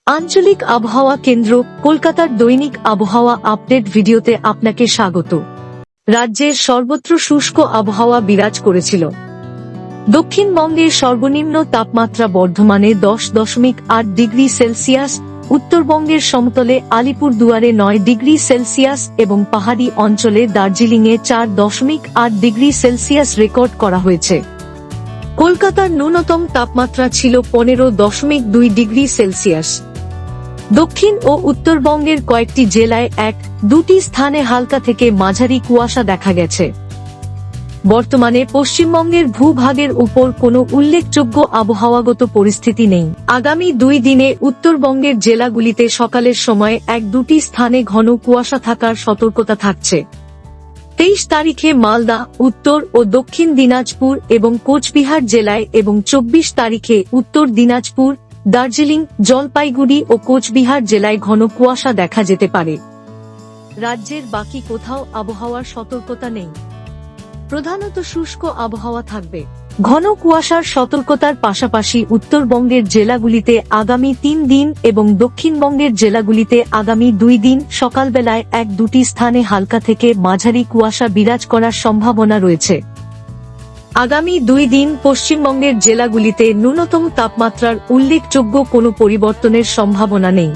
আঞ্চলিক আবহাওয়া কেন্দ্র কলকাতার দৈনিক আবহাওয়া আপডেট ভিডিওতে আপনাকে স্বাগত। রাজ্যের সর্বত্র শুষ্ক আবহাওয়া বিরাজ করেছিল। দক্ষিণবঙ্গের সর্বনিম্ন তাপমাত্রা বর্ধমানে 10.8 ডিগ্রি সেলসিয়াস, উত্তরবঙ্গের সমতলে আলিপুরদুয়ারে 9 ডিগ্রি সেলসিয়াস এবং পাহাড়ি অঞ্চলে দার্জিলিংয়ে 4.8 ডিগ্রি সেলসিয়াস রেকর্ড করা হয়েছে। কলকাতার ন্যূনতম তাপমাত্রা ছিল 15.2 ডিগ্রি সেলসিয়াস। দক্ষিণ ও উত্তরবঙ্গের কয়েকটি জেলায় 1-2টি স্থানে হালকা থেকে মাঝারি কুয়াশা দেখা গেছে। বর্তমানে পশ্চিমবঙ্গের ভূভাগের উপর কোনো উল্লেখযোগ্য আবহাওয়াগত পরিস্থিতি নেই। আগামী 2 দিনে উত্তরবঙ্গের জেলাগুলিতে সকালের সময় 1-2টি স্থানে ঘন কুয়াশা থাকার সতর্কতা থাকছে। 23 তারিখে মালদা, উত্তর ও দক্ষিণ দিনাজপুর এবং কোচবিহার জেলায় এবং 24 তারিখে উত্তর দিনাজপুর, দার্জিলিং, জলপাইগুড়ি ও কোচবিহার জেলায় ঘন কুয়াশা দেখা যেতে পারে। রাজ্যের বাকি কোথাও আবহাওয়ার সতর্কতা নেই। প্রধানত শুষ্ক আবহাওয়া থাকবে। ঘন কুয়াশার সতর্কতার পাশাপাশি উত্তরবঙ্গের জেলাগুলিতে আগামী 3 দিন এবং দক্ষিণবঙ্গের জেলাগুলিতে আগামী 2 দিন সকালবেলায় 1-2টি স্থানে হালকা থেকে মাঝারি কুয়াশা বিরাজ করার সম্ভাবনা রয়েছে। আগামী 2 দিন পশ্চিমবঙ্গের জেলাগুলিতে ন্যূনতম তাপমাত্রার উল্লেখযোগ্য কোনো পরিবর্তনের সম্ভাবনা নেই।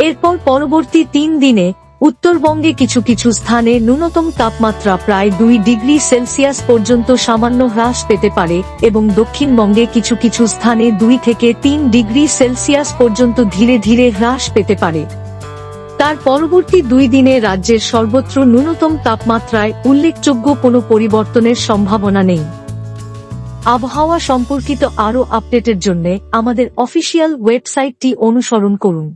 এরপর পরবর্তী 3 দিনে উত্তরবঙ্গে কিছু কিছু স্থানে ন্যূনতম তাপমাত্রা প্রায় 2 ডিগ্রি সেলসিয়াস পর্যন্ত সামান্য হ্রাস পেতে পারে এবং দক্ষিণবঙ্গে কিছু কিছু স্থানে 2 থেকে 3 ডিগ্রি সেলসিয়াস পর্যন্ত ধীরে ধীরে হ্রাস পেতে পারে। তার পরবর্তী 2 দিনে রাজ্যের সর্বত্র ন্যূনতম তাপমাত্রায় উল্লেখযোগ্য কোনো পরিবর্তনের সম্ভাবনা নেই। আবহাওয়া সম্পর্কিত আরও আপডেটের জন্য আমাদের অফিসিয়াল ওয়েবসাইটটি অনুসরণ করুন।